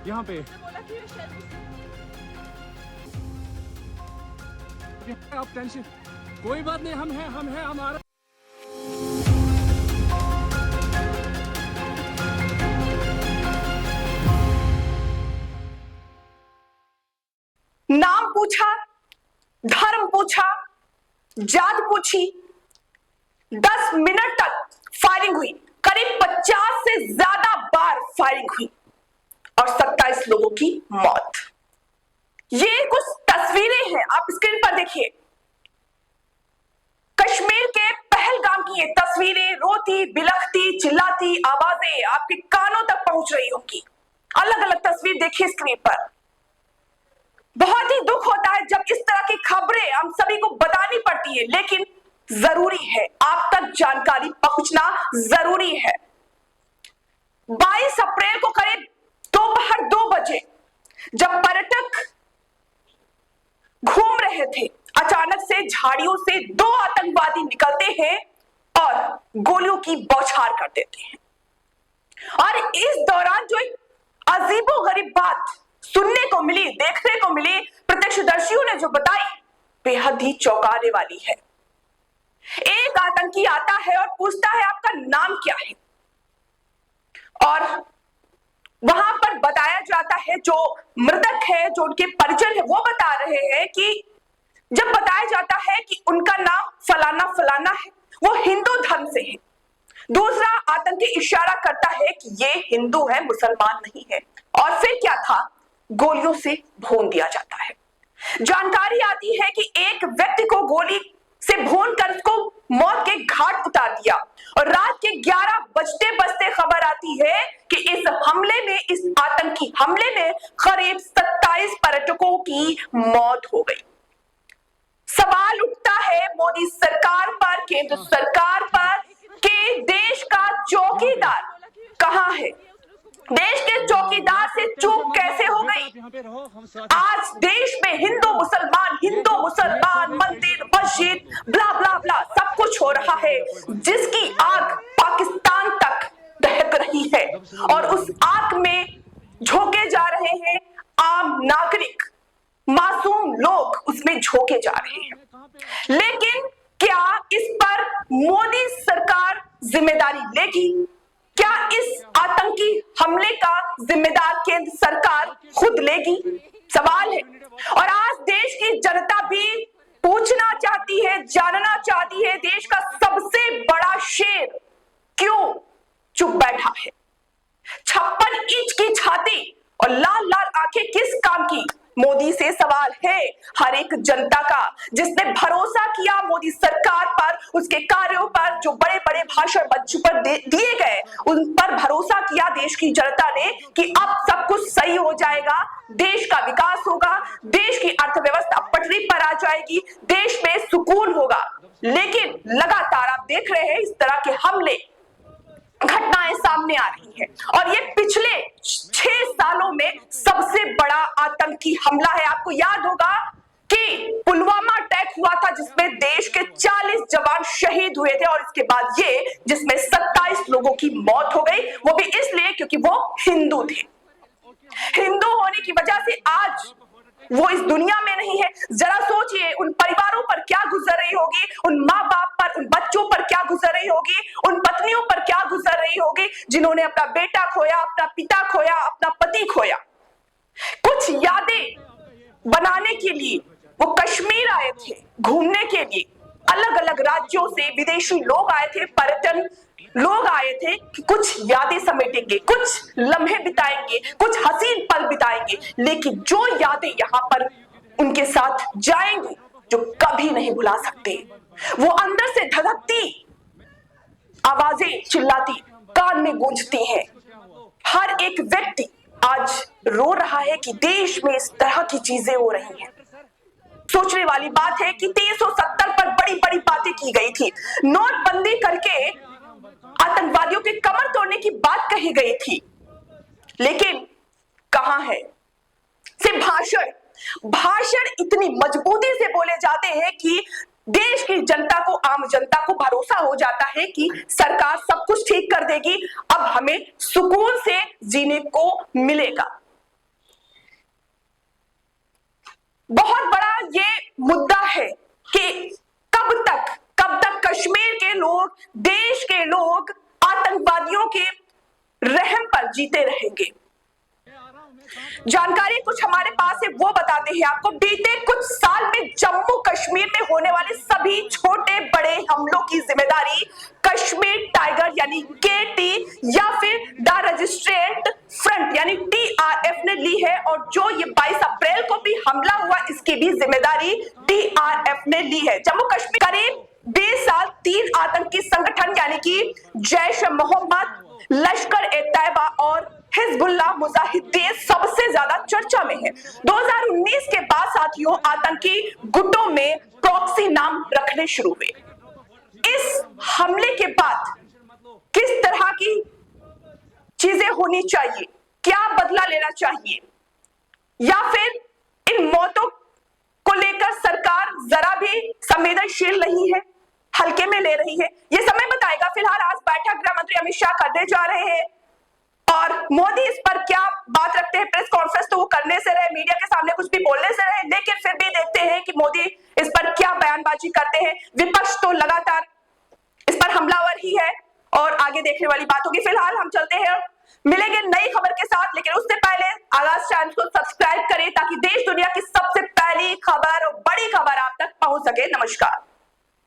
यहाँ पे आप टेंशन, कोई बात नहीं, हम हैं हमारा। नाम पूछा, धर्म पूछा, जात पूछी, 10 मिनट तक फायरिंग हुई। करीब 50 से ज्यादा बार फायरिंग हुई और 27 लोगों की मौत। ये कुछ तस्वीरें हैं, आप स्क्रीन पर देखिए। कश्मीर के पहलगाम की ये तस्वीरें, रोती बिलखती चिल्लाती आवाजें आपके कानों तक पहुंच रही होंगी। अलग अलग तस्वीर देखिए स्क्रीन पर। बहुत ही दुख होता है जब इस तरह की खबरें हम सभी को बतानी पड़ती है, लेकिन जरूरी है, आप तक जानकारी पहुंचना जरूरी है। 22 अप्रैल को करीब दोपहर 2 बजे जब पर्यटक घूम रहे थे, अचानक से झाड़ियों से 2 आतंकवादी निकलते हैं और गोलियों की बौछार कर देते हैं। और इस दौरान जो एक अजीबोगरीब बात सुनने को मिली, देखने को मिली, प्रत्यक्षदर्शियों ने जो बताई, बेहद ही चौंकाने वाली है। एक आतंकी आता है और पूछता है आपका नाम क्या है, और वहां पर बताया जाता है, जो मृतक है, जो उनके परिजन है, वो बता रहे हैं कि जब बताया जाता है कि उनका नाम फलाना फलाना है, वो हिंदू धर्म से है। दूसरा आतंकी इशारा करता है कि ये हिंदू है, मुसलमान नहीं है। और फिर क्या था, गोलियों से भून दिया जाता है। जानकारी आती है कि एक व्यक्ति को गोली से भून कर उसको मौत के घाट उतार दिया, और रात के 11 बजते बजते खबर आती है कि इस हमले में, इस आतंकी हमले में करीब 27 पर्यटकों की मौत हो गई। सवाल उठता है मोदी सरकार पर, केंद्र सरकार पर, कि देश का चौकीदार कहां है? देश के चौकीदार से चूक कैसे हो गई? आज देश में हिंदू मुसलमान, मंदिर मस्जिद ब्ला ब्ला ब्ला सब कुछ हो रहा है, जिसकी आग पाकिस्तान तक दहक रही है, और उस आग में झोंके जा रहे हैं आम नागरिक, मासूम लोग उसमें झोंके जा रहे हैं। लेकिन क्या इस पर मोदी सरकार जिम्मेदारी लेगी? क्या इस आतंकी हमले का जिम्मेदार केंद्र सरकार खुद लेगी? सवाल है। और आज देश की जनता भी पूछना चाहती है, जानना चाहती है, देश का सबसे बड़ा शेर क्यों चुप बैठा है? 56 इंच की छाती और लाल लाल आंखें किस काम की? मोदी से सवाल है हर एक जनता का, जिसने भरोसा किया मोदी सरकार पर, उसके कार्यों पर, जो बड़े बड़े भाषण मंच पर दिए गए, उन पर भरोसा किया देश की जनता ने कि अब सब कुछ सही हो जाएगा, देश का विकास होगा, देश की अर्थव्यवस्था पटरी पर आ जाएगी, देश में सुकून होगा। लेकिन लगातार आप देख रहे हैं इस तरह के हमले, घटनाएं सामने आ रही है, और ये पिछले 6 सालों में सबसे बड़ा आतंकी हमला है। आपको याद होगा कि पुलवामा अटैक हुआ था, जिसमें देश के 40 जवान शहीद हुए थे, और इसके बाद ये जिसमें 27 लोगों की मौत हो गई, वो भी इसलिए क्योंकि वो हिंदू थे। हिंदू होने की वजह से आज वो इस दुनिया में नहीं है। जरा सोचिए उन परिवारों पर क्या गुजर रही होगी, उन माँ बाप पर, उन बच्चों पर क्या गुजर रही होगी, उन पत्नियों पर क्या गुजर रही होगी, जिन्होंने अपना बेटा खोया, अपना पिता खोया, अपना पति खोया। कुछ यादें बनाने के लिए वो कश्मीर आए थे, घूमने के लिए। अलग अलग राज्यों से विदेशी लोग आए थे, पर्यटन लोग आए थे कि कुछ यादें समेटेंगे, कुछ लम्हे बिताएंगे, कुछ हसीन पल बिताएंगे। लेकिन जो यादें यहाँ पर उनके साथ जाएंगी, जो कभी नहीं भुला सकते, वो अंदर से धधकती आवाजें चिल्लाती कान में गूंजती हैं। हर एक व्यक्ति आज रो रहा है कि देश में इस तरह की चीजें हो रही हैं। सोचने वाली बात है कि 370 पर बड़ी बड़ी बातें की गई थी, नोटबंदी करके आतंकवादियों के कमर तोड़ने की बात कही गई थी, लेकिन कहां है? सिर्फ भाषण इतनी मजबूती से बोले जाते हैं कि देश की जनता को, आम जनता को भरोसा हो जाता है कि सरकार सब कुछ ठीक कर देगी, अब हमें सुकून से जीने को मिलेगा। बहुत बड़ा ये मुद्दा है कि कब तक कश्मीर के लोग, देश के लोग आतंकवादियों के रहम पर जीते रहेंगे। जानकारी कुछ हमारे पास है, वो बताते हैं आपको। बीते कुछ साल में जम्मू कश्मीर में होने वाले सभी छोटे बड़े हमलों की जिम्मेदारी कश्मीर टाइगर यानी केटी या फिर द रेजिस्टेंट फ्रंट यानी टीआरएफ ने ली है, और जो ये 22 अप्रैल को भी हमला हुआ इसकी भी जिम्मेदारी टीआरएफ ने ली है। जम्मू कश्मीर करीब 20 साल 3 आतंकी संगठन यानी कि जैश ए मोहम्मद, लश्कर ए तैयबा और हिजबुल्लाह मुजाहिदीन सबसे ज्यादा चर्चा में है। 2019 के बाद साथियों आतंकी गुटों में प्रॉक्सी नाम रखने शुरू हुए। इस हमले के बाद किस तरह की चीजें होनी चाहिए, क्या बदला लेना चाहिए, या फिर इन मौतों को लेकर सरकार जरा भी संवेदनशील नहीं है, हल्के में ले रही है, ये समय बताएगा। फिलहाल आज बैठक गृह मंत्री अमित शाह करने जा रहे हैं और मोदी इस पर क्या बात रखते हैं। प्रेस कॉन्फ्रेंस तो वो करने से रहे, मीडिया के सामने कुछ भी बोलने से रहे, लेकिन फिर भी देखते हैं कि मोदी इस पर क्या बयानबाजी करते हैं। विपक्ष तो लगातार इस पर हमलावर ही है और आगे देखने वाली बात होगी। फिलहाल हम चलते हैं, मिलेंगे नई खबर के साथ, लेकिन उससे पहले आगाज चैनल को सब्सक्राइब करें ताकि देश दुनिया की सबसे पहली खबर और बड़ी खबर आप तक पहुंच सके। नमस्कार।